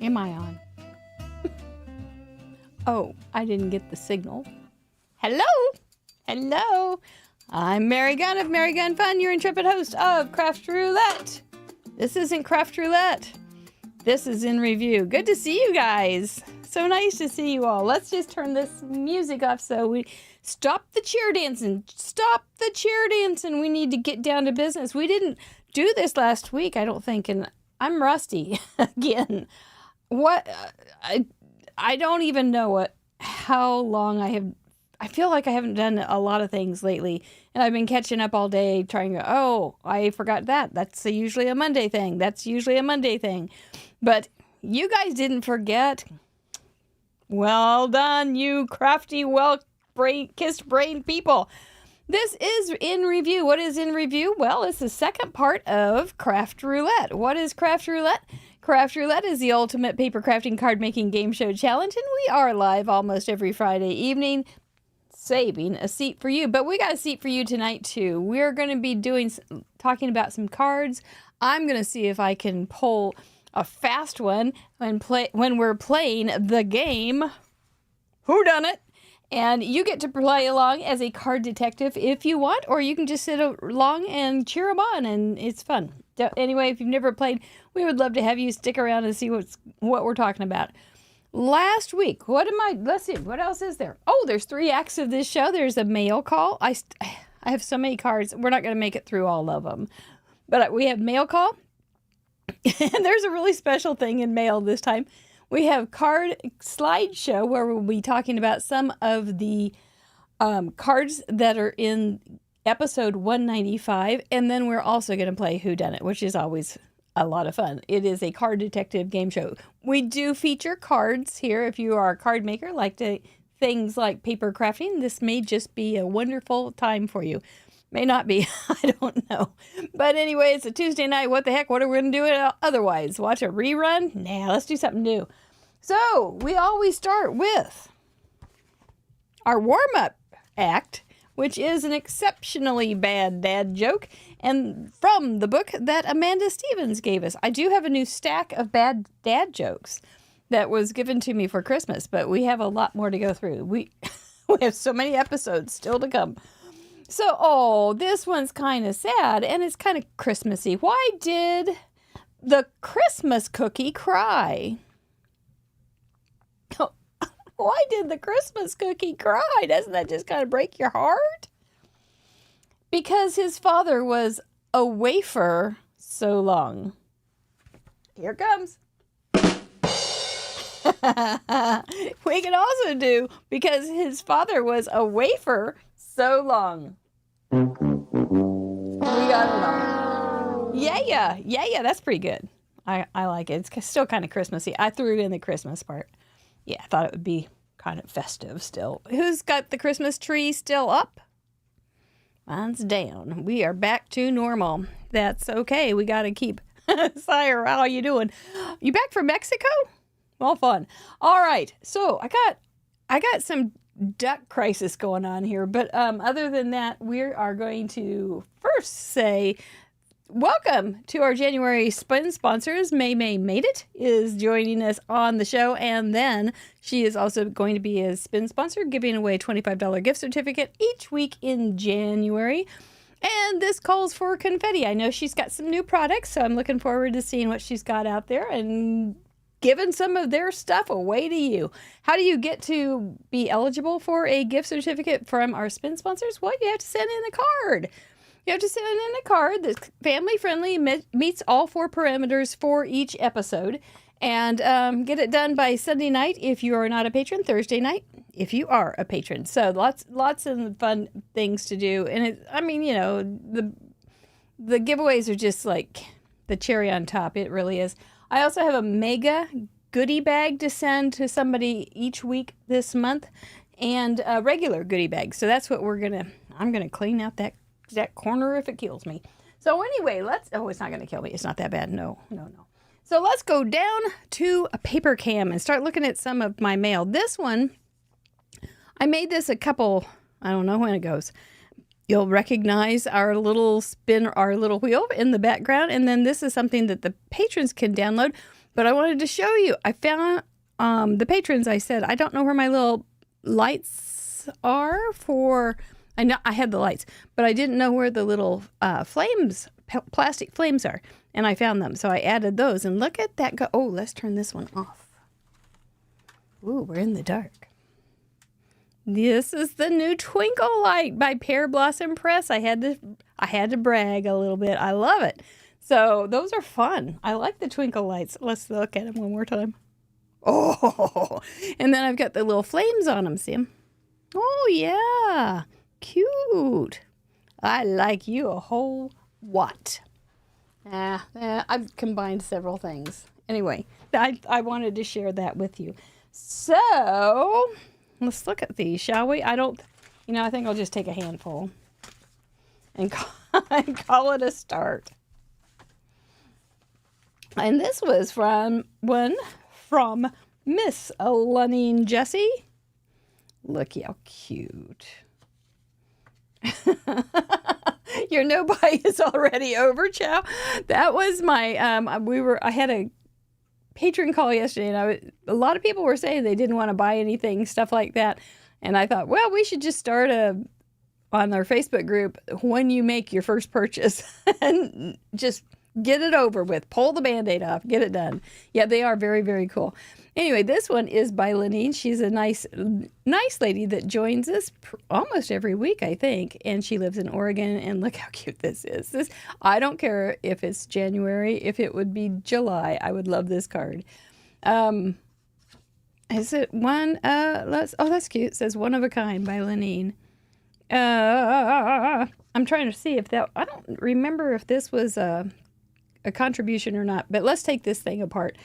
Am I on? Oh, I didn't get the signal. Hello? Hello? I'm Mary Gunn of Mary Gunn Fun, your intrepid host of Craft Roulette. This isn't Craft Roulette. This is In Review. Good to see you guys. So nice to see you all. Let's just turn this music off so we stop the cheer dancing. Stop the cheer dancing. We need to get down to business. We didn't do this last week, I don't think, and I'm rusty again. What? I don't even know how long I feel like I haven't done a lot of things lately, and I've been catching up all day trying to, I forgot that. That's usually a Monday thing. That's usually a Monday thing. But you guys didn't forget. Well done, you crafty, kissed brain people. This is In Review. What is In Review? Well, it's the second part of Craft Roulette. What is Craft Roulette? Craft Roulette is the ultimate paper crafting card making game show challenge, and we are live almost every Friday evening, saving a seat for you. But we got a seat for you tonight too. We're going to be talking about some cards. I'm going to see if I can pull a fast one when we're playing the game Whodunit. And you get to play along as a card detective if you want, or you can just sit along and cheer them on, and it's fun. Anyway, if you've never played, we would love to have you stick around and see what we're talking about. Last week, let's see, what else is there? Oh, there's 3 acts of this show. There's a mail call. I have so many cards. We're not going to make it through all of them. But we have mail call. And there's a really special thing in mail this time. We have card slideshow where we'll be talking about some of the cards that are in episode 195. And then we're also going to play Whodunit, which is always a lot of fun. It is a card detective game show. We do feature cards here. If you are a card maker, things like paper crafting, this may just be a wonderful time for you. May not be. I don't know. But anyway, it's a Tuesday night. What the heck? What are we going to do otherwise? Watch a rerun? Nah, let's do something new. So we always start with our warm-up act, which is an exceptionally bad dad joke, and from the book that Amanda Stevens gave us. I do have a new stack of bad dad jokes that was given to me for Christmas, but we have a lot more to go through. We have so many episodes still to come. So, this one's kind of sad, and it's kind of Christmassy. Why did the Christmas cookie cry? Why did the Christmas cookie cry? Doesn't that just kind of break your heart? Because his father was a wafer so long. Here comes. We can also do because his father was a wafer so long. We got it all. Yeah, that's pretty good. I like it. It's still kind of Christmassy. I threw it in the Christmas part. Yeah, I thought it would be kind of festive still. Who's got the Christmas tree still up? Mine's down. We are back to normal. That's okay. We got to keep. Sire, how are you doing? You back from Mexico? Well, fun. All right. So I got some duck crisis going on here, but other than that, we are going to first say welcome to our January spin sponsors. May Made It is joining us on the show, and then she is also going to be a spin sponsor, giving away a $25 gift certificate each week in January. And this calls for confetti. I know she's got some new products, so I'm looking forward to seeing what she's got out there and giving some of their stuff away to you. How do you get to be eligible for a gift certificate from our spin sponsors? Well, you have to send in a card. You have to send in a card that's family-friendly, meets all 4 parameters for each episode, and get it done by Sunday night if you are not a patron, Thursday night if you are a patron. So lots of fun things to do. And the giveaways are just like the cherry on top. It really is. I also have a mega goodie bag to send to somebody each week this month, and a regular goodie bag. So that's what I'm going to clean out that corner if it kills me. So anyway, it's not going to kill me. It's not that bad. No. So let's go down to a paper cam and start looking at some of my mail. This one, I made this I don't know when it goes. You'll recognize our little wheel in the background. And then this is something that the patrons can download. But I wanted to show you. I found the patrons. I said, I don't know where my little lights are for. I know I had the lights, but I didn't know where the little flames, plastic flames are. And I found them. So I added those. And look at that go. Oh, let's turn this one off. Ooh, we're in the dark. This is the new Twinkle Light by Pear Blossom Press. I had to brag a little bit. I love it. So those are fun. I like the twinkle lights. Let's look at them one more time. Oh, and then I've got the little flames on them, see 'em? Oh, yeah. Cute. I like you a whole lot. I've combined several things. Anyway, I wanted to share that with you. So, let's look at these, shall we? I think I'll just take a handful and call it a start. And this was from Miss Lenine Jessie. Look how cute. Your no buy is already over, Chow. That was my I had a patron call yesterday, and a lot of people were saying they didn't want to buy anything, stuff like that. And I thought, well, we should just start on our Facebook group when you make your first purchase and just get it over with. Pull the Band-Aid off. Get it done. Yeah, they are very, very cool. Anyway, this one is by Lenine. She's a nice lady that joins us almost every week, I think. And she lives in Oregon. And look how cute this is. I don't care if it's January. If it would be July, I would love this card. Is it one? That's cute. It says One of a Kind by Lenine. I'm trying to see if I don't remember if this was a contribution or not, but let's take this thing apart.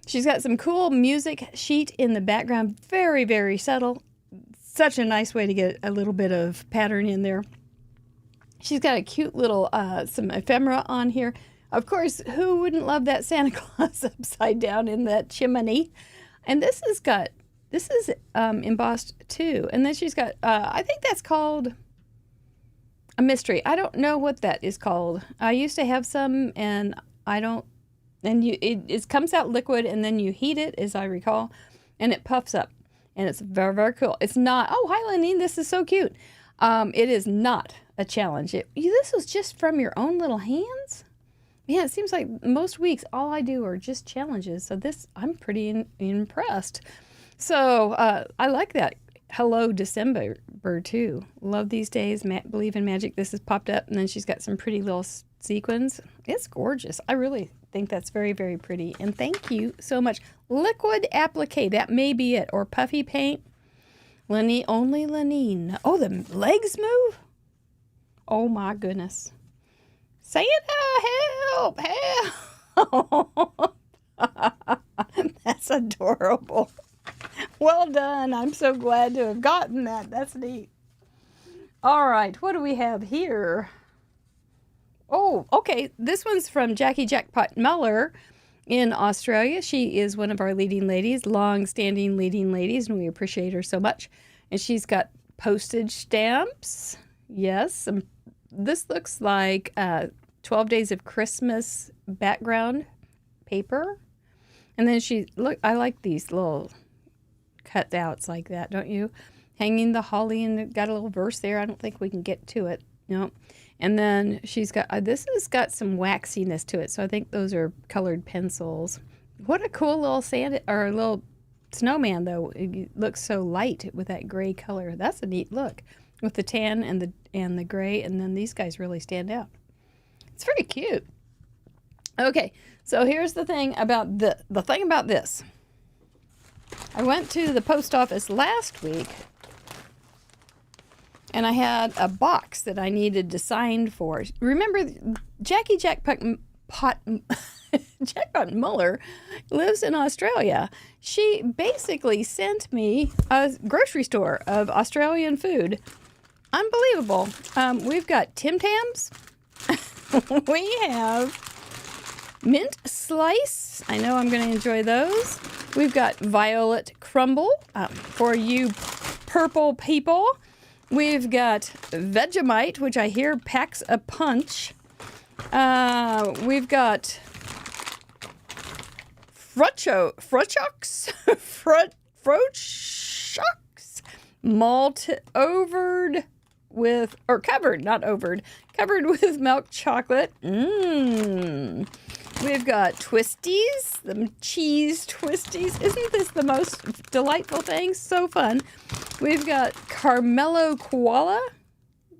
She's got some cool music sheet in the background. Very, very subtle. Such a nice way to get a little bit of pattern in there. She's got a cute little, some ephemera on here. Of course, who wouldn't love that Santa Claus upside down in that chimney? And this is embossed too. And then she's got, I think that's called a mystery. I don't know what that is called. I used to have some, and it comes out liquid, and then you heat it, as I recall, and it puffs up, and it's very, very cool. It's not, oh, hi, Lenine, this is so cute. It is not a challenge. This was just from your own little hands? Yeah, it seems like most weeks all I do are just challenges, so I'm pretty impressed. So I like that. Hello, December, too. Love these days. Believe in magic. This has popped up, and then she's got some pretty little sequins. It's gorgeous. I really think that's very, very pretty. And thank you so much. Liquid applique. That may be it. Or puffy paint. Only Lenine. Oh, the legs move? Oh, my goodness. Santa, help, help. That's adorable. Well done. I'm so glad to have gotten that. That's neat. All right. What do we have here? Oh, okay. This one's from Jackie Jackpot Muller in Australia. She is one of our leading ladies, long-standing leading ladies, and we appreciate her so much. And she's got postage stamps. Yes. This looks like 12 Days of Christmas background paper. And then I like these little cutouts like that, don't you? Hanging the holly, and got a little verse there. I don't think we can get to it. No. And then she's got, this has got some waxiness to it. So I think those are colored pencils. What a cool little little snowman, though. It looks so light with that gray color. That's a neat look with the tan and the gray. And then these guys really stand out. It's pretty cute. Okay. So here's the thing about the thing about this. I went to the post office last week, and I had a box that I needed to sign for. Remember, Jackie Jackpot Muller lives in Australia. She basically sent me a grocery store of Australian food. Unbelievable. We've got Tim Tams. We have mint slice. I know I'm going to enjoy those. We've got violet crumble for you purple people. We've got Vegemite, which I hear packs a punch. We've got Frochocks malt overed with, or covered, not overed, covered with milk chocolate. Mmm. We've got twisties, the cheese twisties. Isn't this the most delightful thing? So fun. We've got Carmelo Koala,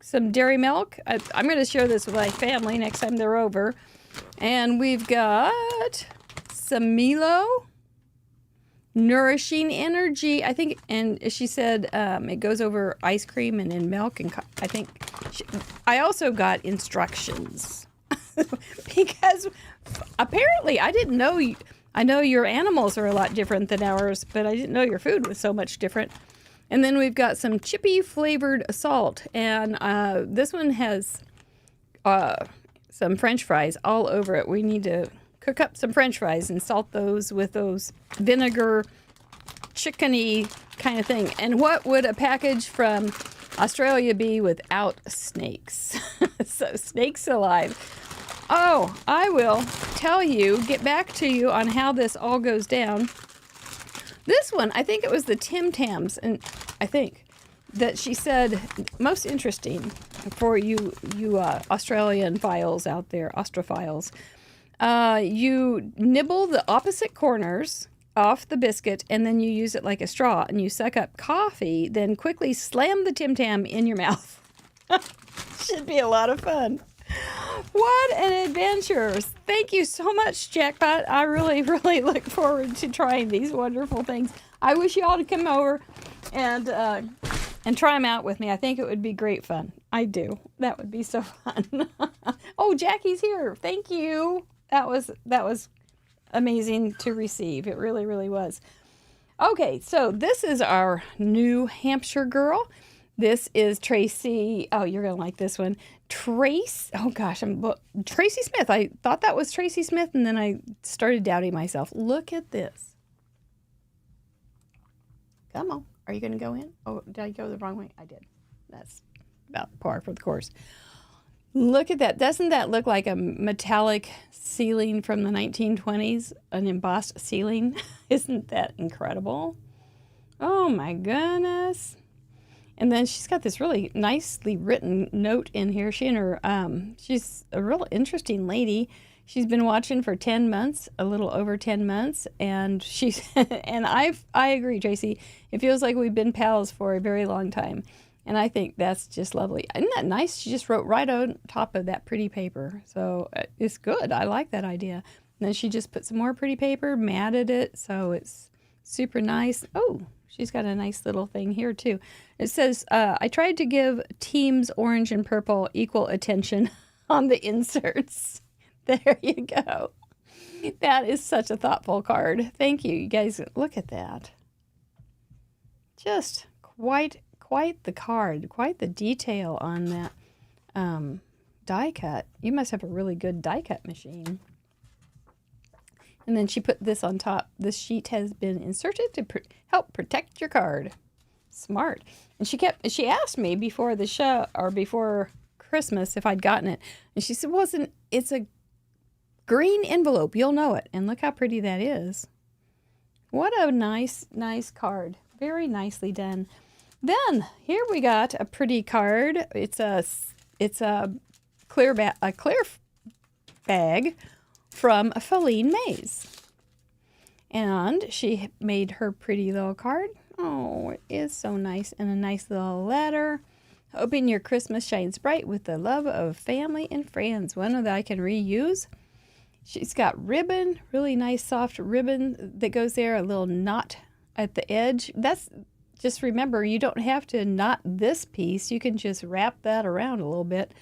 some dairy milk. I'm going to share this with my family next time they're over. And we've got some Milo, nourishing energy. I think, and she said it goes over ice cream and in milk. And I think I also got instructions because apparently I didn't know. I know your animals are a lot different than ours, but I didn't know your food was so much different. And then we've got some chippy flavored salt, and this one has some French fries all over it. We need to cook up some French fries and salt those with those vinegar, chickeny kind of thing. And what would a package from Australia be without snakes? So snakes alive. Oh, I will tell you, get back to you on how this all goes down. This one, I think it was the Tim Tams, and I think that she said most interesting for you Australian files out there, Austrophiles. You nibble the opposite corners off the biscuit, and then you use it like a straw, and you suck up coffee, then quickly slam the Tim Tam in your mouth. Should be a lot of fun. What an adventure. Thank you so much, Jackpot. I really, really look forward to trying these wonderful things. I wish you all to come over and try them out with me. I think it would be great fun. I do. That would be so fun. Oh, Jackie's here. Thank you. That was amazing to receive. It really, really was. Okay, so this is our New Hampshire girl. This is Tracy. Oh, you're going to like this one. Tracy Smith. I thought that was Tracy Smith, and then I started doubting myself. Look at this. Come on. Are you going to go in? Oh, did I go the wrong way? I did. That's about par for the course. Look at that. Doesn't that look like a metallic ceiling from the 1920s? An embossed ceiling? Isn't that incredible? Oh, my goodness. And then she's got this really nicely written note in here. She's a real interesting lady. She's been watching for 10 months, a little over 10 months. And and I agree, Tracy. It feels like we've been pals for a very long time. And I think that's just lovely. Isn't that nice? She just wrote right on top of that pretty paper. So it's good. I like that idea. And then she just put some more pretty paper, matted it. So it's super nice. Oh, she's got a nice little thing here too. It says, I tried to give teams orange and purple equal attention on the inserts. There you go. That is such a thoughtful card. Thank you. You guys, look at that. Just quite the card, quite the detail on that die cut. You must have a really good die cut machine. And then she put this on top. This sheet has been inserted to help protect your card. Smart. And she asked me before the show or before Christmas if I'd gotten it. And she said, it's a green envelope. You'll know it. And look how pretty that is. What a nice card. Very nicely done. Then here we got a pretty card. It's a clear bag from Feline Mays. And she made her pretty little card. Oh, it is so nice. And a nice little letter. Hoping your Christmas shines bright with the love of family and friends. One that I can reuse. She's got ribbon, really nice soft ribbon that goes there. A little knot at the edge. Just remember, you don't have to knot this piece. You can just wrap that around a little bit.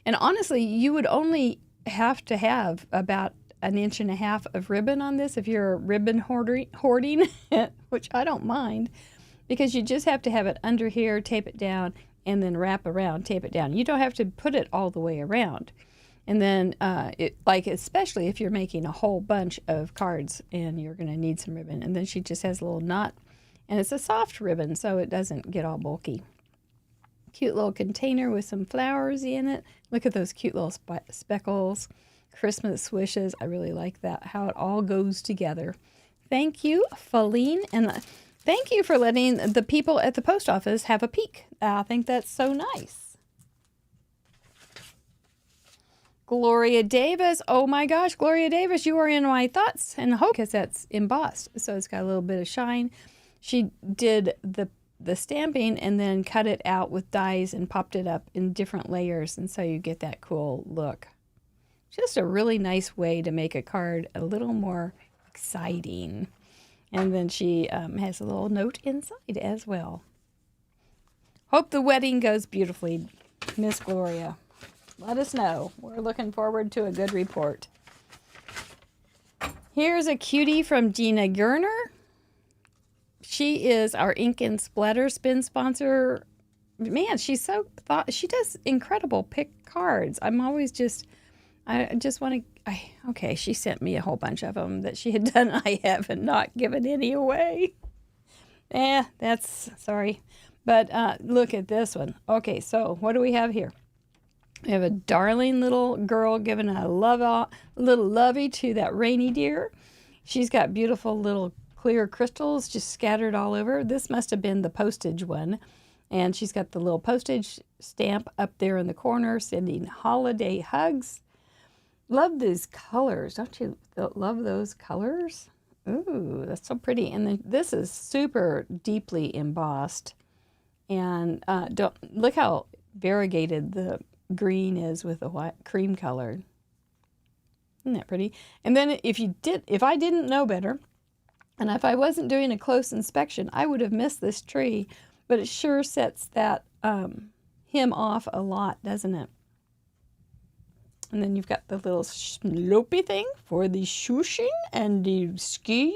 And honestly, you would only have to have about 1.5 inches of ribbon on this if you're ribbon hoarding, which I don't mind, because you just have to have it under here, tape it down, and then wrap around, tape it down. You don't have to put it all the way around. And then, especially if you're making a whole bunch of cards and you're going to need some ribbon. And then she just has a little knot. And it's a soft ribbon, so it doesn't get all bulky. Cute little container with some flowers in it. Look at those cute little speckles. Christmas wishes. I really like that, how it all goes together. Thank you, Feline, and thank you for letting the people at the post office have a peek. I think that's so nice. Gloria Davis. Oh my gosh, Gloria Davis, you are in my thoughts and hope, because that's embossed, so it's got a little bit of shine. She did the stamping and then cut it out with dies and popped it up in different layers, and so you get that cool look. Just a really nice way to make a card a little more exciting. And then she has a little note inside as well. Hope the wedding goes beautifully, Miss Gloria. Let us know. We're looking forward to a good report. Here's a cutie from Gina Gerner. She is our Ink and Splatter Spin sponsor. Man, she does incredible pick cards. Okay, she sent me a whole bunch of them that she had done. I haven't not given any away. Sorry. But look at this one. Okay, so what do we have here? We have a darling little girl giving a little lovey to that rainy deer. She's got beautiful little clear crystals just scattered all over. This must have been the postage one. And she's got the little postage stamp up there in the corner, sending holiday hugs. Love these colors. Don't you love those colors? Ooh, that's so pretty. And then this is super deeply embossed. And look how variegated the green is with the white cream color. Isn't that pretty? And then if I didn't know better, and if I wasn't doing a close inspection, I would have missed this tree. But it sure sets that him off a lot, doesn't it? And then you've got the little slopey thing for the shooshing and the skiing.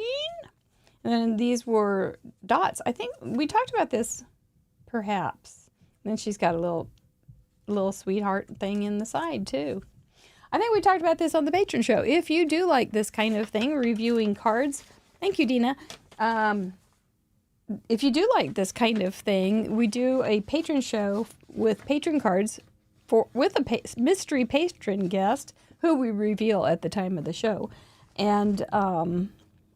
And then these were dots. I think we talked about this, perhaps. And then she's got a little sweetheart thing in the side, too. I think we talked about this on the Patron Show. If you do like this kind of thing, reviewing cards, thank you, Dina. If you do like this kind of thing, we do a Patron Show with patron cards with a mystery patron guest who we reveal at the time of the show, and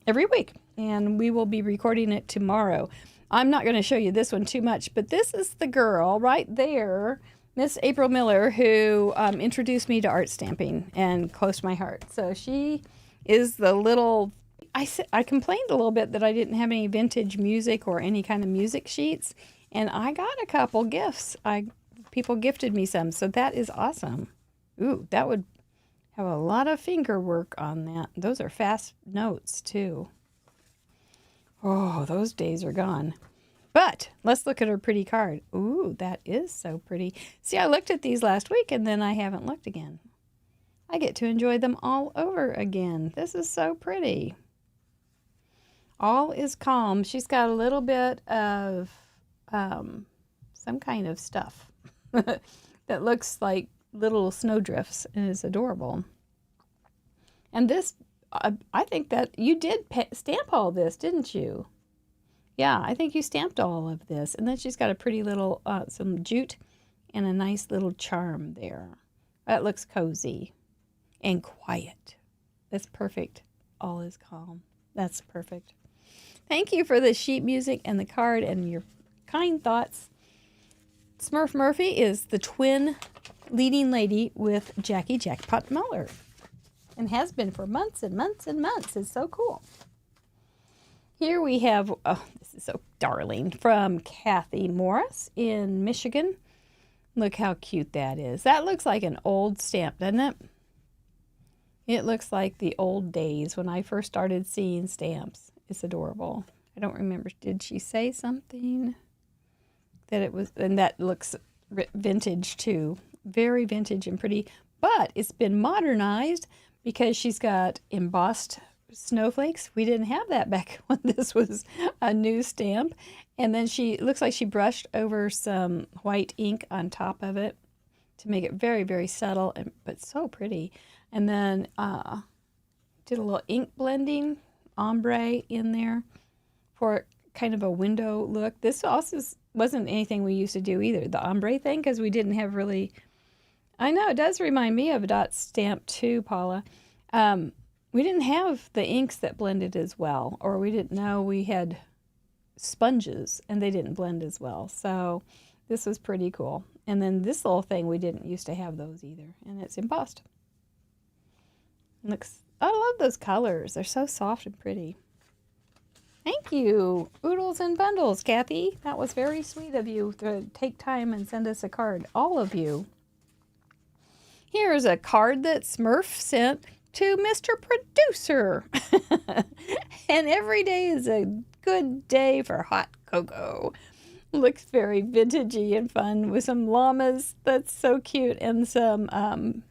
every week. And we will be recording it tomorrow. I'm not going to show you this one too much, but this is the girl right there, Miss April Miller, who introduced me to art stamping and close to my heart. So she is the little... I complained a little bit that I didn't have any vintage music or any kind of music sheets, and I got a couple gifts. People gifted me some, so that is awesome. Ooh, that would have a lot of finger work on that. Those are fast notes, too. Oh, those days are gone. But let's look at her pretty card. Ooh, that is so pretty. See, I looked at these last week, and then I haven't looked again. I get to enjoy them all over again. This is so pretty. All is calm. She's got a little bit of some kind of stuff that looks like little snowdrifts, and is adorable. And this, I think that you did stamp all this, didn't you? Yeah, I think you stamped all of this. And then she's got a pretty little, some jute and a nice little charm there. That looks cozy and quiet. That's perfect. All is calm. That's perfect. Thank you for the sheet music and the card and your kind thoughts. Smurf Murphy is the twin leading lady with Jackie Jackpot Muller, and has been for months and months and months. It's so cool. Here we have, oh, this is so darling, from Kathy Morris in Michigan. Look how cute that is. That looks like an old stamp, doesn't it? It looks like the old days when I first started seeing stamps. It's adorable. I don't remember. Did she say something? That it was, and that looks vintage too. Very vintage and pretty. But it's been modernized because she's got embossed snowflakes. We didn't have that back when this was a new stamp. And then it looks like she brushed over some white ink on top of it to make it very, very subtle, but so pretty. And then did a little ink blending, ombre in there for kind of a window look. This also wasn't anything we used to do either, the ombre thing, because we didn't have really I know, it does remind me of a dot stamp too, Paula. We didn't have the inks that blended as well, or we didn't know we had sponges and they didn't blend as well. So this was pretty cool. And then this little thing, we didn't used to have those either, and it's embossed. Looks, I love those colors. They're so soft and pretty. Thank you, Oodles and Bundles, Kathy. That was very sweet of you to take time and send us a card, all of you. Here's a card that Smurf sent to Mr. Producer. And every day is a good day for hot cocoa. Looks very vintagey and fun with some llamas. That's so cute. And some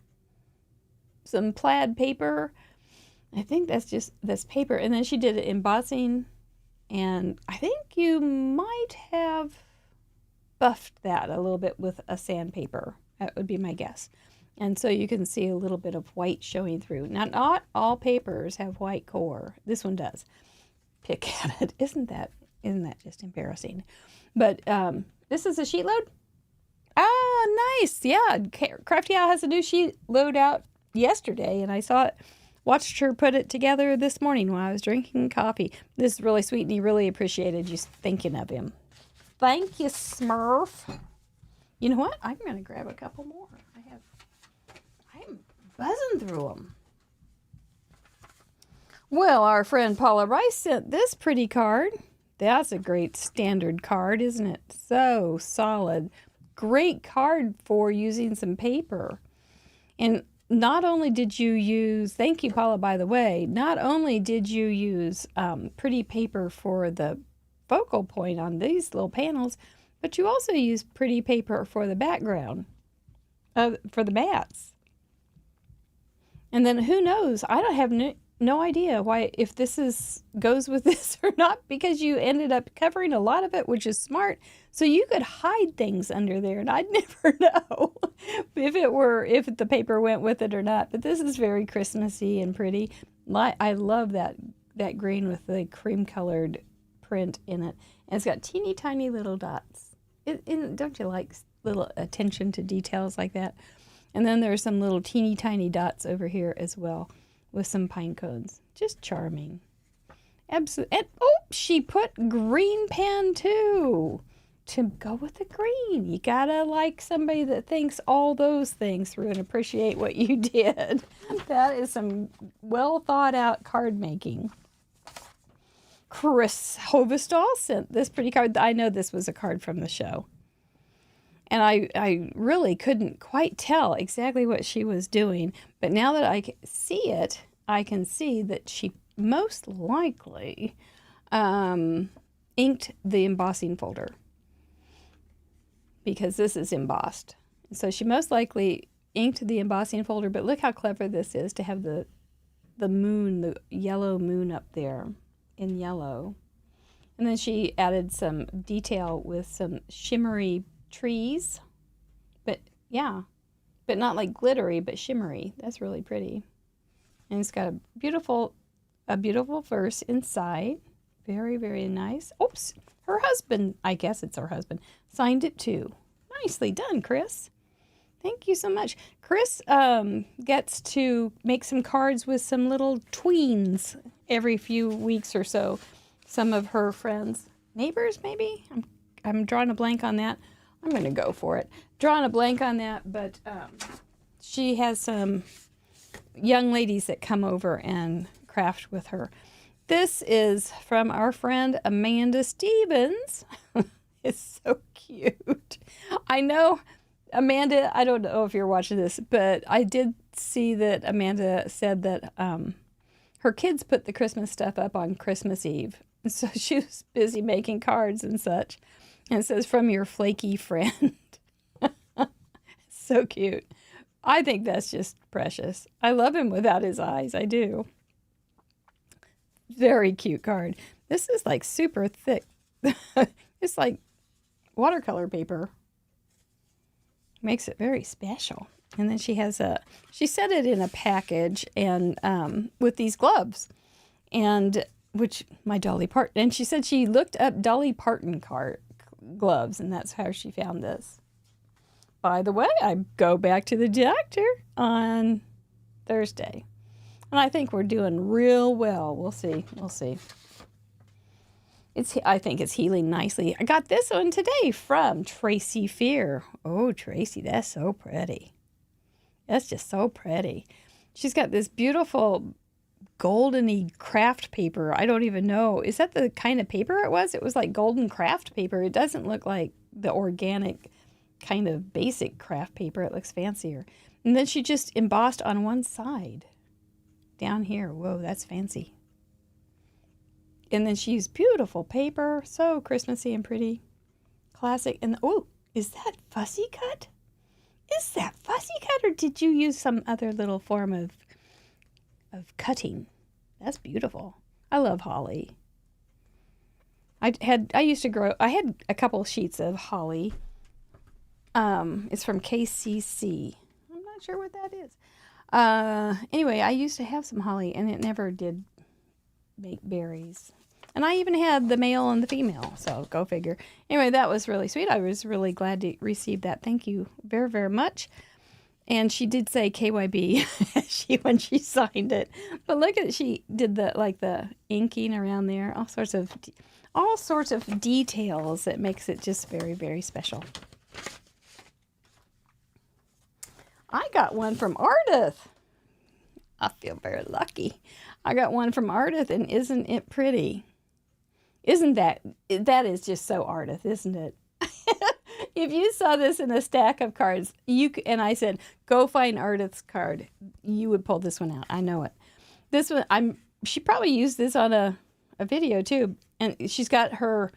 plaid paper. I think that's paper. And then she did it embossing. And I think you might have buffed that a little bit with a sandpaper. That would be my guess. And so you can see a little bit of white showing through. Now, not all papers have white core. This one does. Pick at it. Isn't that just embarrassing? But this is a sheet load. Ah, nice. Yeah, Crafty Owl has a new sheet load out yesterday, and I watched her put it together this morning while I was drinking coffee. This is really sweet, and he really appreciated you thinking of him. Thank you, Smurf. You know what? I'm going to grab a couple more. I'm buzzing through them. Well, our friend Paula Rice sent this pretty card. That's a great standard card, isn't it? So solid. Great card for using some paper. And not only did you use, thank you, Paula, by the way, not only did you use pretty paper for the focal point on these little panels, but you also used pretty paper for the background, for the bats. And then who knows? I don't have no idea why, if this goes with this or not, because you ended up covering a lot of it, which is smart. So you could hide things under there, and I'd never know if the paper went with it or not. But this is very Christmassy and pretty. I love that green with the cream colored print in it, and it's got teeny tiny little dots. Don't you like little attention to details like that? And then there's some little teeny tiny dots over here as well with some pine cones. Just charming. Absolutely. And she put green pen too to go with the green. You gotta like somebody that thinks all those things through and appreciate what you did. That is some well thought out card making. Chris Hovestall sent this pretty card. I know this was a card from the show. And I really couldn't quite tell exactly what she was doing. But now that I see it, I can see that she most likely inked the embossing folder, because this is embossed. So she most likely inked the embossing folder. But look how clever this is to have the moon, the yellow moon up there in yellow. And then she added some detail with some shimmery trees, but not like glittery, but shimmery. That's really pretty. And it's got a beautiful verse inside. Very, very nice. Oops, her husband, I guess it's her husband, signed it too. Nicely done, Chris. Thank you so much. Chris gets to make some cards with some little tweens every few weeks or so. Some of her friends, neighbors maybe? I'm drawing a blank on that. I'm going to go for it. Drawing a blank on that, but she has some young ladies that come over and craft with her. This is from our friend Amanda Stevens. It's so cute. I know, Amanda, I don't know if you're watching this, but I did see that Amanda said that her kids put the Christmas stuff up on Christmas Eve. So she was busy making cards and such. And it says, from your flaky friend. So cute. I think that's just precious. I love him without his eyes. I do. Very cute card. This is like super thick. It's like watercolor paper. Makes it very special. And then she has she set it in a package and with these gloves. And and she said she looked up Dolly Parton gloves, and that's how she found this. by the way, I go back to the doctor on Thursday. And I think we're doing real well. We'll see. We'll see. I think it's healing nicely. I got this one today from Tracy Fear. Oh, Tracy, that's so pretty. That's just so pretty. She's got this beautiful goldeny craft paper. I don't even know. Is that the kind of paper it was? It was like golden craft paper. It doesn't look like the organic kind of basic craft paper. It looks fancier. And then she just embossed on one side. Down here. Whoa, that's fancy. And then she used beautiful paper. So Christmassy and pretty. Classic. And oh, is that fussy cut? Is that fussy cut, or did you use some other little form of cutting? That's beautiful. I love holly. I had a couple sheets of holly. It's from KCC. I'm not sure what that is. Anyway, I used to have some holly, and it never did make berries. And I even had the male and the female, so go figure. Anyway, that was really sweet. I was really glad to receive that. Thank you very, very much. And she did say KYB when she signed it. But look at it. She did the inking around there, all sorts of details that makes it just very, very special. I got one from Ardith. I feel very lucky. I got one from Ardith, and isn't it pretty? Isn't that is just so Ardith, isn't it? If you saw this in a stack of cards, and I said, go find Ardith's card, you would pull this one out. I know it. This one, she probably used this on a video too. And she's got her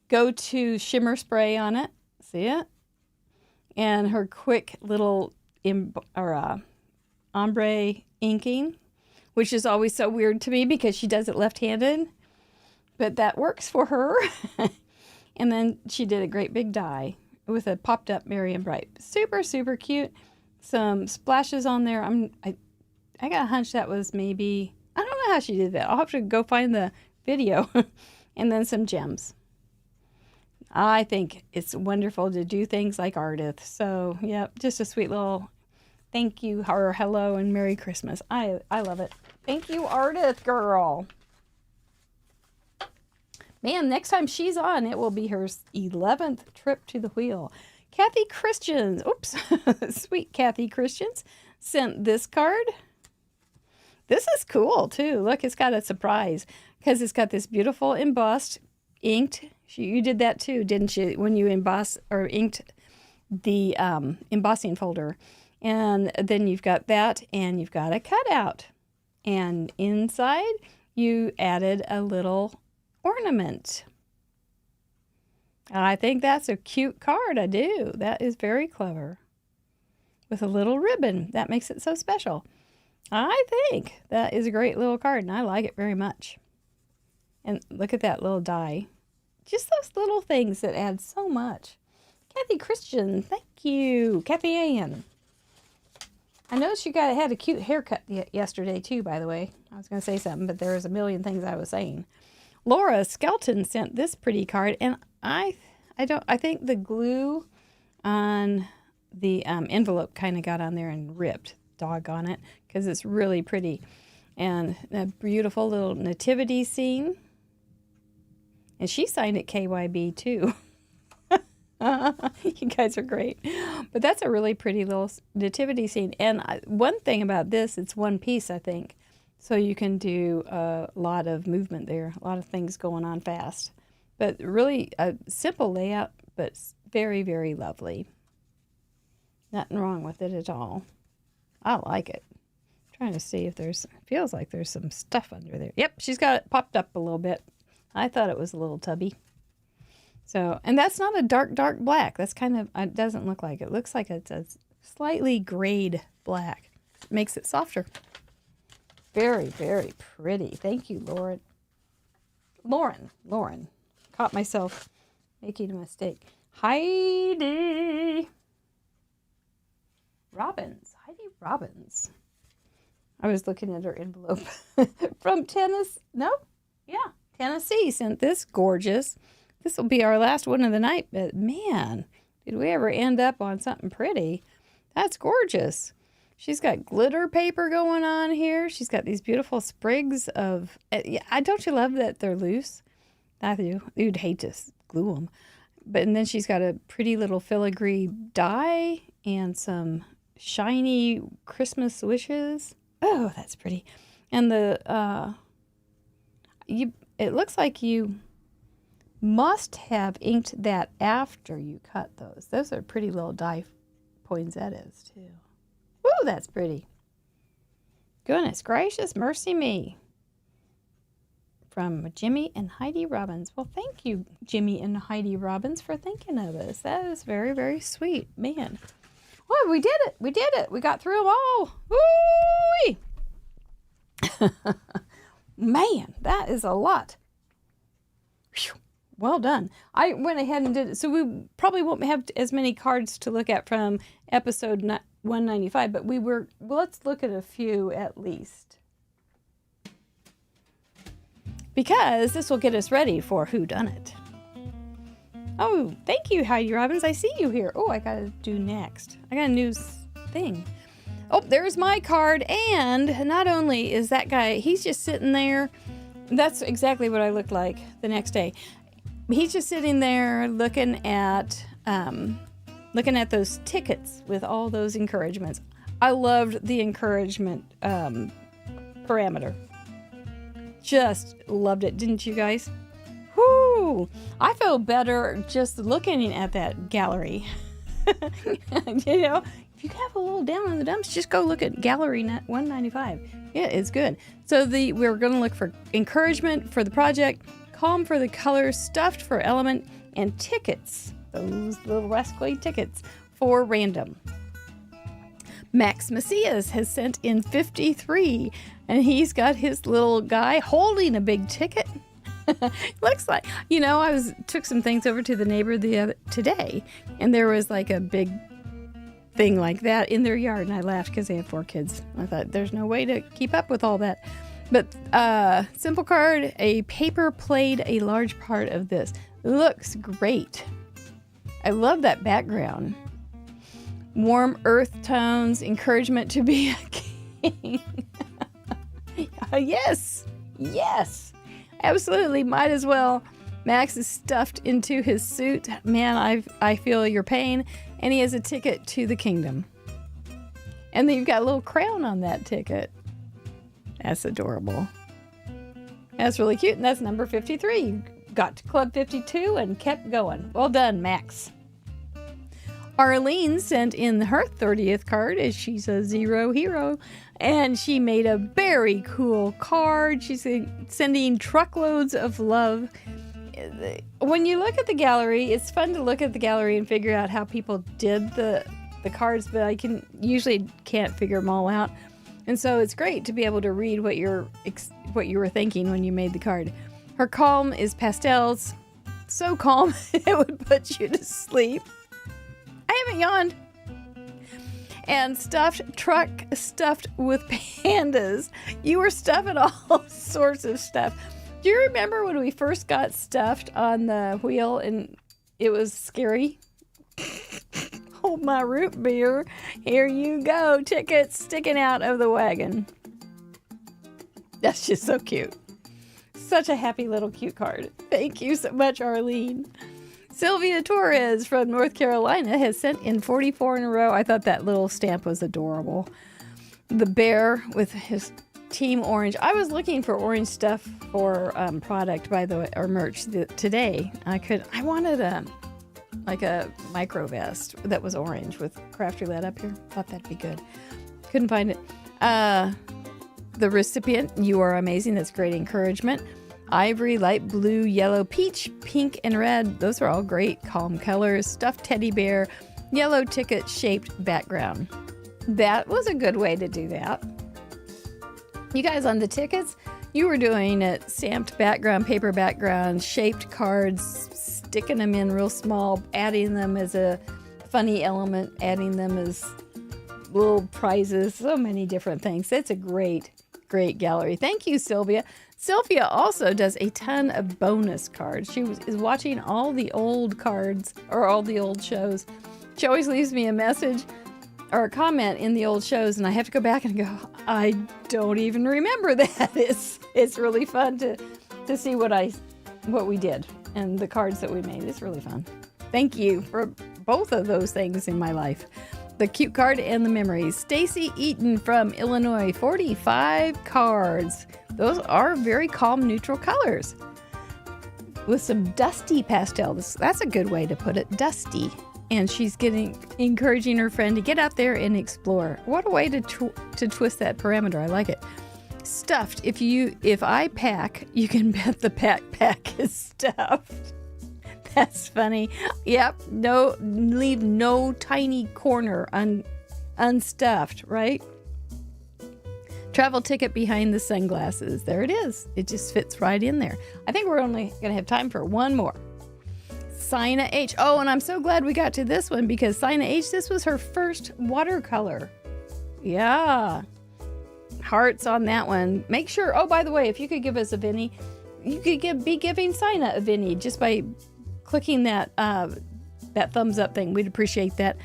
go-to shimmer spray on it. See it? And her quick little ombre inking, which is always so weird to me because she does it left-handed. But that works for her. And then she did a great big die with a popped up Merry and Bright. Super, super cute. Some splashes on there. I got a hunch that was maybe, I don't know how she did that. I'll have to go find the video. And then some gems. I think it's wonderful to do things like Ardith. So, yeah, just a sweet little thank you or hello and Merry Christmas. I love it. Thank you, Ardith girl. Man, next time she's on, it will be her 11th trip to the wheel. Kathy Christians, sweet Kathy Christians, sent this card. This is cool, too. Look, it's got a surprise because it's got this beautiful embossed, inked. You did that, too, didn't you, when you embossed or inked the embossing folder. And then you've got that, and you've got a cutout. And inside, you added a little ornament. I think that's a cute card. I do. That is very clever. With a little ribbon. That makes it so special. I think that is a great little card, and I like it very much. And look at that little die. Just those little things that add so much. Kathy Christian, thank you. Kathy Ann. I noticed you had a cute haircut yesterday, too, by the way. I was going to say something, but there was a million things I was saying. Laura Skelton sent this pretty card, and I think the glue on the envelope kind of got on there and ripped. Doggone it, because it's really pretty. And a beautiful little nativity scene. And she signed it KYB, too. You guys are great. But that's a really pretty little nativity scene. And one thing about this, it's one piece, I think. So you can do a lot of movement there, a lot of things going on fast. But really a simple layout, but very, very lovely. Nothing wrong with it at all. I like it. I'm trying to see if feels like there's some stuff under there. Yep, she's got it popped up a little bit. I thought it was a little tubby. So, and that's not a dark, dark black. That's kind of, it doesn't look like it. It looks like it's a slightly grayed black. It makes it softer. Very, very pretty. Thank you, Lauren. Caught myself making a mistake. Heidi Robbins. I was looking at her envelope from Tennessee. No? Yeah. Tennessee sent this gorgeous. This will be our last one of the night, but man, Did we ever end up on something pretty? That's gorgeous. She's got glitter paper going on here. She's got these beautiful sprigs of... don't you love that they're loose? Matthew, you'd hate to glue them. And then she's got a pretty little filigree die and some shiny Christmas wishes. Oh, that's pretty. And it looks like you must have inked that after you cut those. Those are pretty little die poinsettias too. Woo, that's pretty. Goodness gracious, mercy me. From Jimmy and Heidi Robbins. Well, thank you, Jimmy and Heidi Robbins, for thinking of us. That is very, very sweet. Man. Oh, we did it. We did it. We got through them all. Woo-wee. Man, that is a lot. Whew. Well done. I went ahead and did it. So we probably won't have as many cards to look at from episode 195, but let's look at a few at least. Because this will get us ready for Whodunit. Oh, thank you, Heidi Robbins. I see you here. Oh, I got to do next. I got a new thing. Oh, there's my card. And not only is that guy, he's just sitting there. That's exactly what I looked like the next day. He's just sitting there looking at those tickets with all those encouragements. I loved the encouragement parameter. Just loved it, didn't you guys? Whoo! I feel better just looking at that gallery. You know, if you have a little down in the dumps, just go look at gallery 195. Yeah, it's good. So we're going to look for encouragement for the project, calm for the colors, stuffed for element, and tickets. Those little rascally tickets for random. Max Macias has sent in 53, and he's got his little guy holding a big ticket. Looks like, I took some things over to the neighbor today, and there was like a big thing like that in their yard, and I laughed because they have 4 kids. I thought there's no way to keep up with all that. But simple card, a paper played a large part of this. Looks great. I love that background. Warm earth tones, encouragement to be a king. Yes, absolutely, might as well. Max is stuffed into his suit. Man, I feel your pain. And he has a ticket to the kingdom. And then you've got a little crown on that ticket. That's adorable. That's really cute, and that's number 53. You got to Club 52 and kept going. Well done, Max. Arlene sent in her 30th card, as she's a 0 hero, and she made a very cool card. She's sending truckloads of love. When you look at the gallery, it's fun to look at the gallery and figure out how people did the cards, but I usually can't figure them all out. And so it's great to be able to read what you were thinking when you made the card. Her calm is pastels. So calm, it would put you to sleep. I haven't yawned. And truck stuffed with pandas. You were stuffing all sorts of stuff. Do you remember when we first got stuffed on the wheel and it was scary? Hold my root beer. Here you go. Tickets sticking out of the wagon. That's just so cute. Such a happy little cute card. Thank you so much, Arlene. Sylvia Torres from North Carolina has sent in 44 in a row. I thought that little stamp was adorable. The bear with his Team Orange. I was looking for orange stuff for product, by the way, or merch today. I wanted a micro vest that was orange with Craft Roulette up here. Thought that'd be good. Couldn't find it. The recipient, you are amazing. That's great encouragement. Ivory, light blue, yellow, peach, pink, and red. Those are all great calm colors. Stuffed teddy bear, yellow ticket shaped background. That was a good way to do that. You guys on the tickets, you were doing it stamped background, paper background, shaped cards, sticking them in real small, adding them as a funny element, adding them as little prizes, so many different things. It's a great gallery. Thank you, Sylvia. Sylvia also does a ton of bonus cards. She is watching all the old cards or all the old shows. She always leaves me a message or a comment in the old shows, and I have to go back and go, I don't even remember that. It's really fun to see what we did and the cards that we made. It's really fun. Thank you for both of those things in my life. The cute card and the memories. Stacy Eaton from Illinois, 45 cards. Those are very calm, neutral colors with some dusty pastels. That's a good way to put it, dusty. And she's encouraging her friend to get out there and explore. What a way to twist that parameter. I like it. Stuffed. If I pack, you can bet the backpack is stuffed. That's funny. Yep. Leave no tiny corner unstuffed, right? Travel ticket behind the sunglasses. There it is. It just fits right in there. I think we're only going to have time for one more. Sina H. Oh, and I'm so glad we got to this one because Sina H, this was her first watercolor. Yeah. Hearts on that one. Make sure, oh, by the way, if you could give us a Vinny, you could be giving Sina a Vinny just by clicking that thumbs up thing. We'd appreciate that.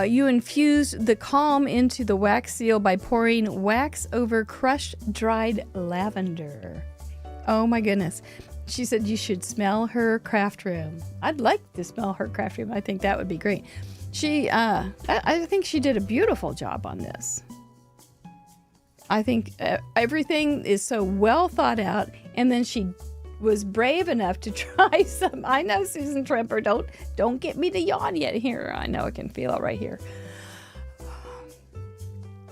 You infused the calm into the wax seal by pouring wax over crushed dried lavender. Oh my goodness. She said you should smell her craft room. I'd like to smell her craft room. I think that would be great. I think she did a beautiful job on this. I think everything is so well thought out, and then she was brave enough to try some. I know, Susan Tremper, don't get me to yawn yet here. I know I can feel it right here.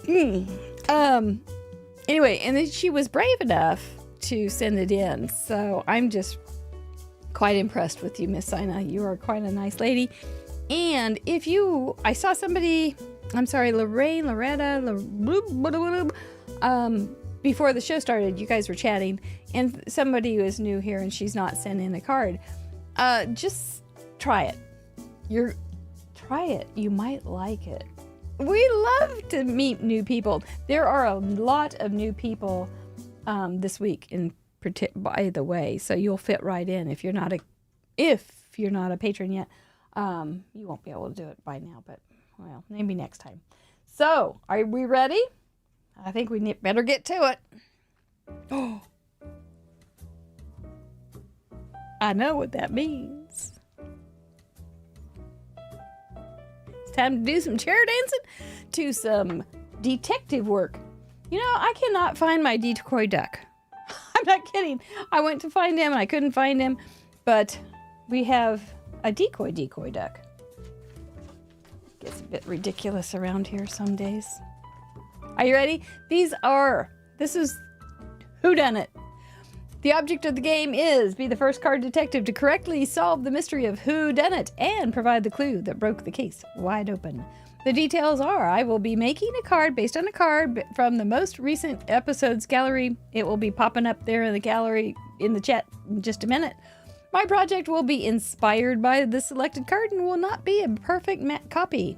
Anyway, and then she was brave enough to send it in. So I'm just quite impressed with you, Miss Sina. You are quite a nice lady. And I saw somebody, I'm sorry, Loretta, before the show started, you guys were chatting, and somebody was new here and she's not sent in a card. Just try it. Try it. You might like it. We love to meet new people. There are a lot of new people this week, by the way, so you'll fit right in. If you're not a patron yet, you won't be able to do it by now, but well, maybe next time. So, are we ready? I think we better get to it. Oh, I know what that means. It's time to do some chair dancing to some detective work. You know, I cannot find my decoy duck. I'm not kidding. I went to find him and I couldn't find him, but we have a decoy duck. Gets a bit ridiculous around here some days. Are you ready? This is Whodunit. The object of the game is be the first card detective to correctly solve the mystery of Whodunit and provide the clue that broke the case wide open. The details are, I will be making a card based on a card from the most recent episode's gallery. It will be popping up there in the gallery in the chat in just a minute. My project will be inspired by the selected card and will not be a perfect copy.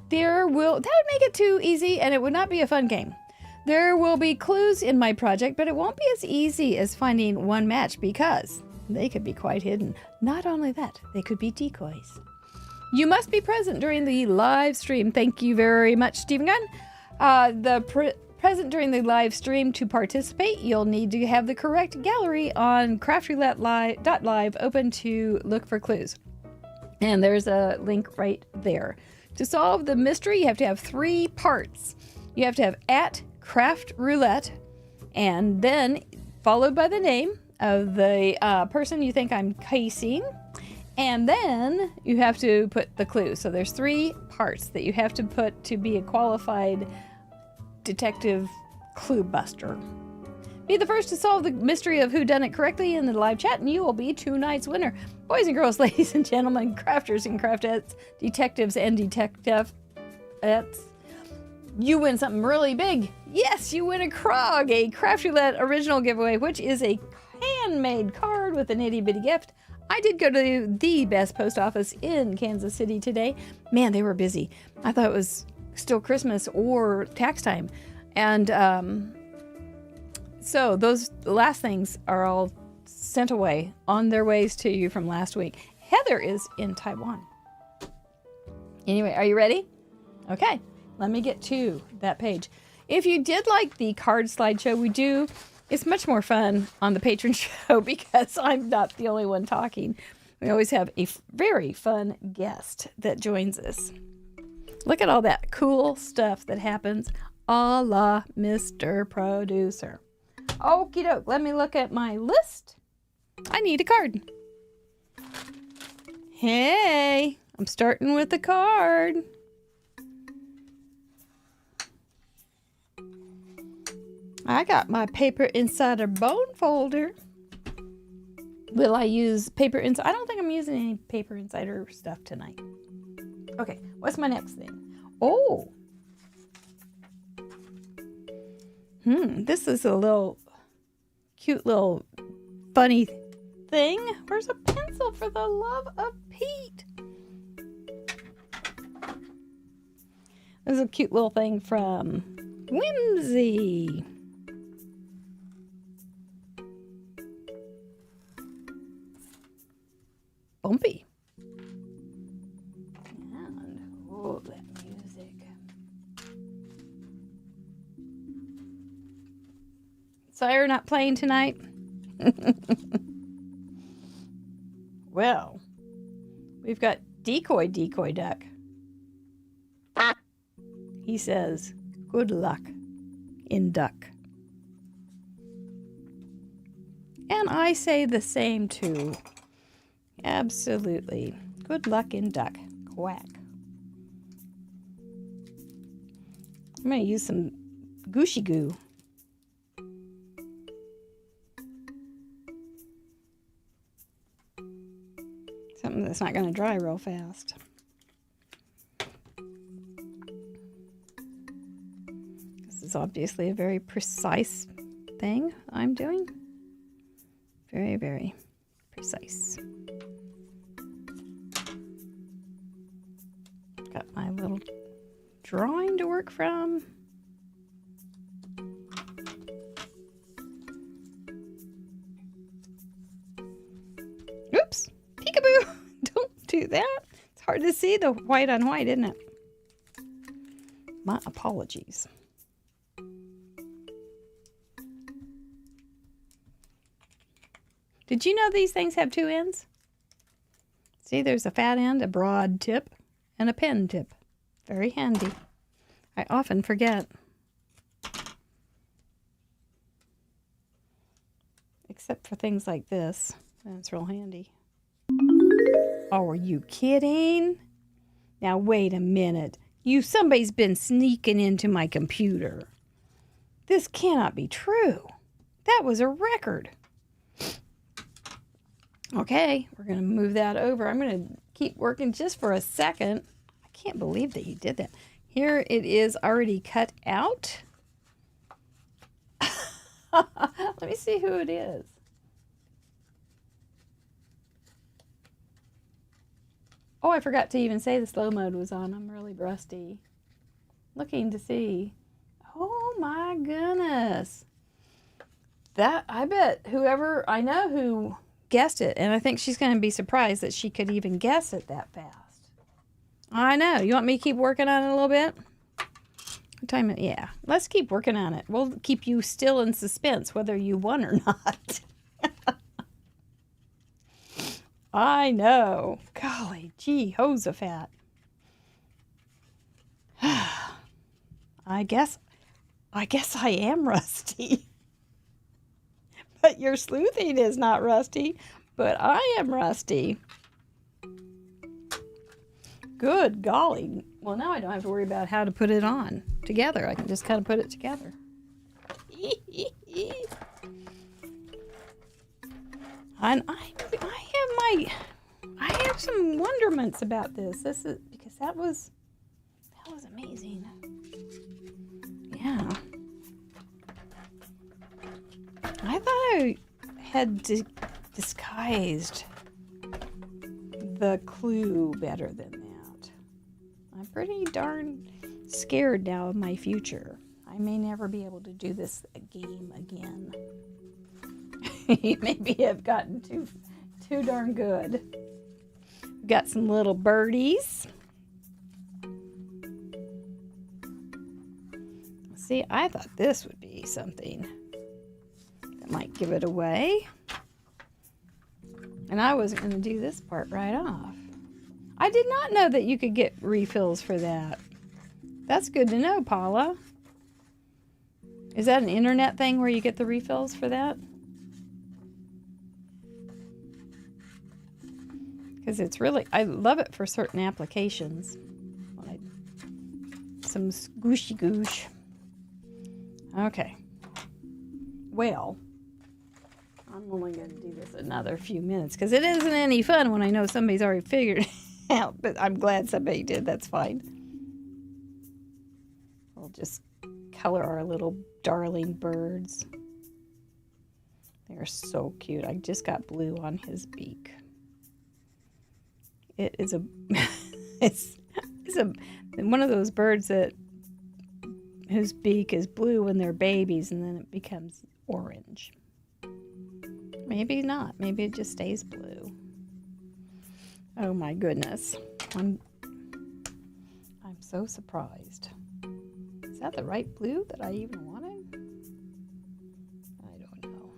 That would make it too easy and it would not be a fun game. There will be clues in my project, but it won't be as easy as finding one match because they could be quite hidden. Not only that, they could be decoys. You must be present during the live stream. Thank you very much, Stephen Gunn. Present during the live stream to participate, you'll need to have the correct gallery on craftroulette.live open to look for clues. And there's a link right there. To solve the mystery, you have to have 3 parts. You have to have @craftroulette, and then followed by the name of the person you think I'm casing. And then you have to put the clue. So there's 3 parts that you have to put to be a qualified detective clue buster. Be the first to solve the mystery of Whodunit correctly in the live chat, and you will be tonight's winner. Boys and girls, ladies and gentlemen, crafters and craftettes, detectives and detectivettes, you win something really big. Yes, you win a Krog, a Craft Roulette original giveaway, which is a handmade card with an itty-bitty gift. I did go to the best post office in Kansas City today. Man, they were busy. I thought it was still Christmas or tax time. And So those last things are all sent away on their ways to you from last week. Heather is in Taiwan. Anyway, are you ready? Okay, let me get to that page. If you did like the card slideshow we do, it's much more fun on the patron show because I'm not the only one talking. We always have a very fun guest that joins us. Look at all that cool stuff that happens a la Mr. Producer. Okie doke, let me look at my list. I need a card. Hey, I'm starting with a card. I got my Paper Insider bone folder. Will I use Paper Insider? I don't think I'm using any Paper Insider stuff tonight. Okay, what's my next thing? Oh. This is a little cute little funny thing. Where's a pencil for the love of Pete? This is a cute little thing from Whimsy. Bumpy. And, oh, that music. So you're not playing tonight? Well, we've got Decoy Duck. He says, good luck in duck. And I say the same too. Absolutely. Good luck in duck. Quack. I'm going to use some Gooshy Goo. Something that's not going to dry real fast. This is obviously a very precise thing I'm doing. Very, very precise. Got my little drawing to work from. Oops, peekaboo. Don't do that. It's hard to see the white on white, isn't it? My apologies. Did you know these things have two ends? See, there's a fat end, a broad tip, and a pen tip. Very handy. I often forget. Except for things like this. That's real handy. Oh, are you kidding? Now, wait a minute. Somebody's been sneaking into my computer. This cannot be true. That was a record. Okay, we're going to move that over. I'm going to keep working just for a second. I can't believe that you did that. Here it is already cut out. Let me see who it is. Oh, I forgot to even say the slow mode was on. I'm really rusty. Looking to see. Oh my goodness. I bet I know who guessed it, and I think she's going to be surprised that she could even guess it that fast. I know. You want me to keep working on it a little bit? What time? Yeah. Let's keep working on it. We'll keep you still in suspense whether you won or not. I know. Golly, gee, Jehoshaphat. I guess I am rusty. But your sleuthing is not rusty, but I am rusty. Good golly. Well, now I don't have to worry about how to put it on together. I can just kind of put it together. And I have some wonderments about this. This is because that was amazing. Yeah. I thought I had disguised the clue better than that. I'm pretty darn scared now of my future. I I may never be able to do this game again. Maybe I've gotten too darn good. Got some little birdies. See, I thought this would be something that might give it away. And I wasn't going to do this part right off. I did not know that you could get refills for that. That's good to know, Paula. Is that an internet thing where you get the refills for that? Because it's really, I love it for certain applications. Some squishy goosh. Okay. Well, I'm only going to do this another few minutes because it isn't any fun when I know somebody's already figured it out, but I'm glad somebody did. That's fine. We'll just color our little darling birds. They're so cute. I just got blue on his beak. It is a it's one of those birds that whose beak is blue when they're babies and then it becomes orange. Maybe not. Maybe it just stays blue. Oh my goodness. I'm so surprised. Is that the right blue that I even wanted? I don't know.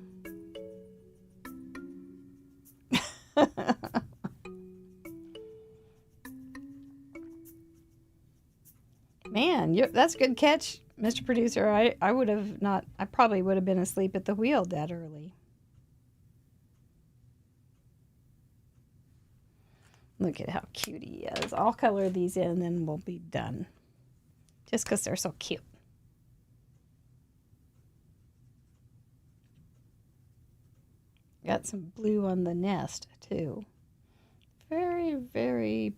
Man, that's a good catch, Mr. Producer. I would have not, I probably would have been asleep at the wheel that early. Look at how cute he is. I'll color these in and then we'll be done. Just because they're so cute. Got some blue on the nest, too. Very, very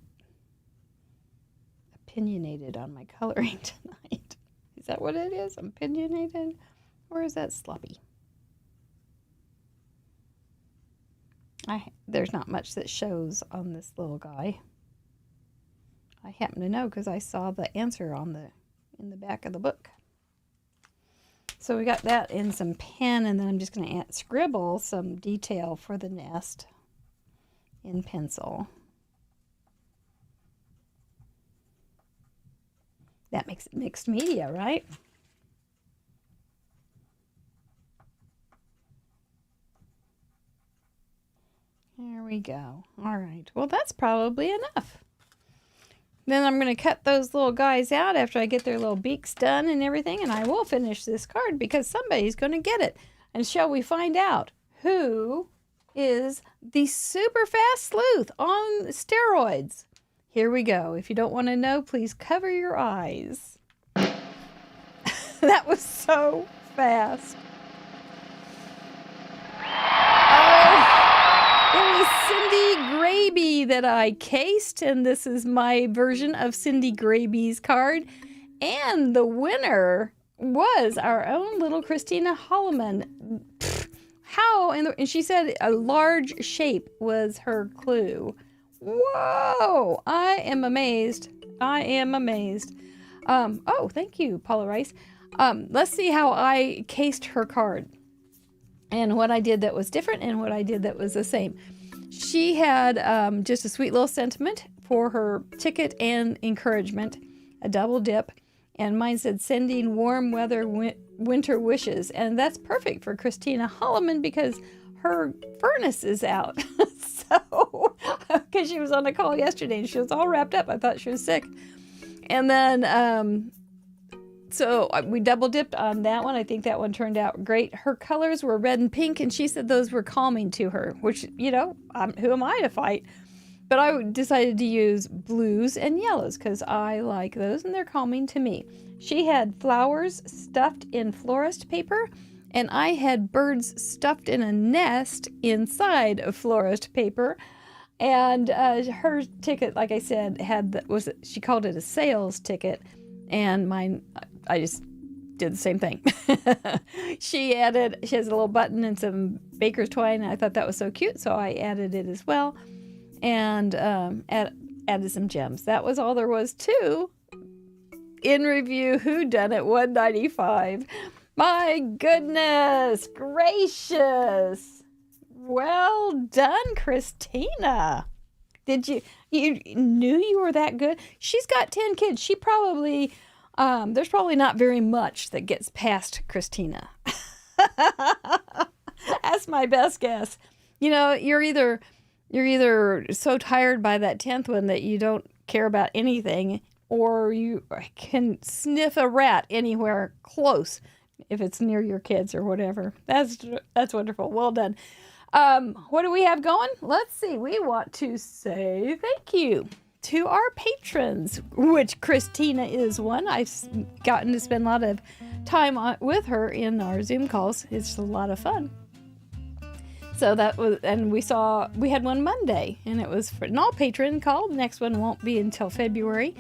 opinionated on my coloring tonight. Is that what it is? Opinionated? Or is that sloppy? There's not much that shows on this little guy. I happen to know because I saw the answer in the back of the book. So we got that in some pen, and then I'm just going to scribble some detail for the nest in pencil. That makes it mixed media, right? There we go. All right. Well, that's probably enough. Then I'm going to cut those little guys out after I get their little beaks done and everything, and I will finish this card because somebody's going to get it. And shall we find out who is the super fast sleuth on steroids? Here we go. If you don't want to know, please cover your eyes. That was so fast. It was Cindy Graby that I cased, and this is my version of Cindy Graby's card. And the winner was our own little Christina Holloman. How? And she said a large shape was her clue. Whoa! I am amazed. I am amazed. Oh, thank you, Paula Rice. Let's see how I cased her card and what I did that was different and what I did that was the same. She had just a sweet little sentiment for her ticket and encouragement, a double dip, and mine said sending warm weather winter wishes, and that's perfect for Christina Holloman because her furnace is out. So, because she was on a call yesterday and she was all wrapped up, I thought she was sick. And then, so we double dipped on that one. I think that one turned out great. Her colors were red and pink, and she said those were calming to her, which, you know, who am I to fight? But I decided to use blues and yellows because I like those and they're calming to me. She had flowers stuffed in florist paper, and I had birds stuffed in a nest inside of florist paper. And her ticket, like I said, she called it a sales ticket, and mine, I just did the same thing. She has a little button and some baker's twine, and I thought that was so cute, so I added it as well, and added some gems. That was all there was to in review Whodunit 195. My goodness gracious. Well done, Christina. Did you knew you were that good? She's got 10 kids. She probably, there's probably not very much that gets past Christina. That's my best guess. You know, you're either so tired by that 10th one that you don't care about anything, or you can sniff a rat anywhere close if it's near your kids or whatever. That's wonderful. Well done. What do we have going? Let's see. We want to say thank you to our patrons, which Christina is one. I've gotten to spend a lot of time with her in our Zoom calls. It's a lot of fun. So that was, and we had one Monday, and it was for an all patron call. The next one won't be until February.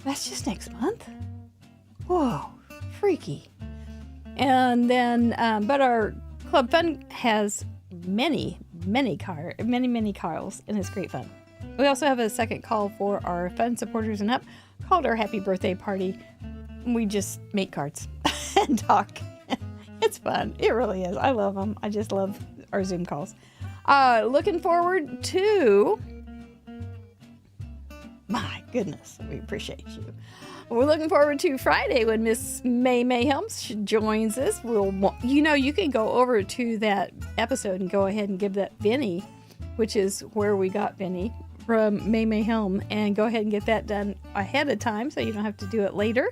That's just next month. Whoa, freaky. And then, but our Club Fun has many calls, and it's great fun. We also have a second call for our fun supporters and up called our Happy Birthday Party. We just make cards and talk. It's fun. It really is. I love them. I just love our Zoom calls. Looking forward to... My goodness, we appreciate you. We're looking forward to Friday when Miss May Mayhelms joins us. You can go over to that episode and go ahead and give that Vinny, which is where we got Vinny from May Mayhelm, and go ahead and get that done ahead of time so you don't have to do it later.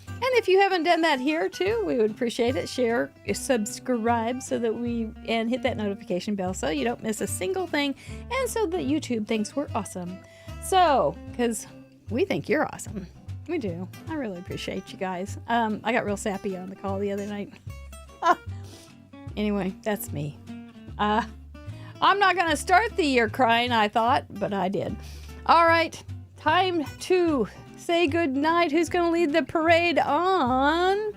And if you haven't done that here too, we would appreciate it. Share, subscribe and hit that notification bell so you don't miss a single thing, and so that YouTube thinks we're awesome. So, because we think you're awesome. We do. I really appreciate you guys. I got real sappy on the call the other night. Anyway, that's me. I'm not going to start the year crying, I thought, but I did. All right, time to say good night. Who's going to lead the parade on?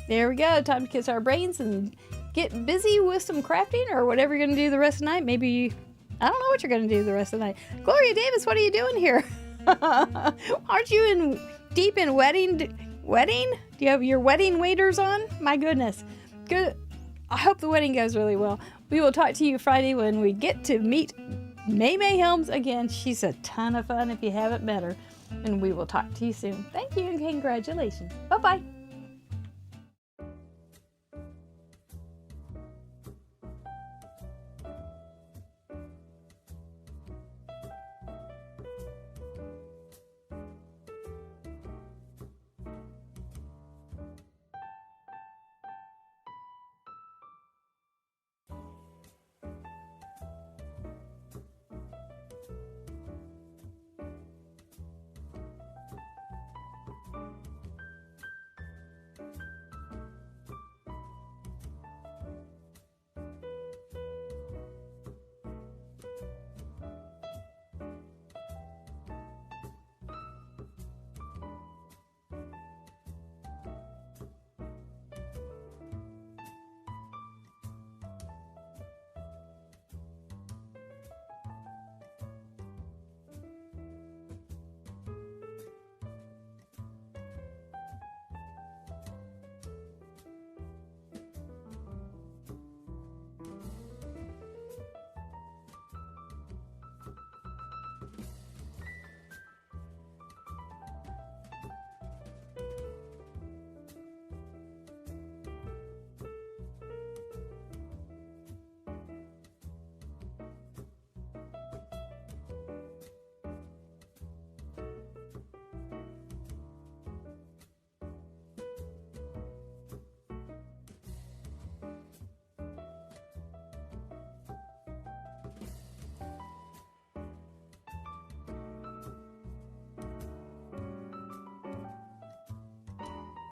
There we go. Time to kiss our brains and get busy with some crafting or whatever you're going to do the rest of the night. Maybe, I don't know what you're going to do the rest of the night. Gloria Davis, what are you doing here? Aren't you deep in wedding? Do you have your wedding waders on? My goodness. Good. I hope the wedding goes really well. We will talk to you Friday when we get to meet May Mayhelms again. She's a ton of fun if you haven't met her. And we will talk to you soon. Thank you and congratulations. Bye-bye.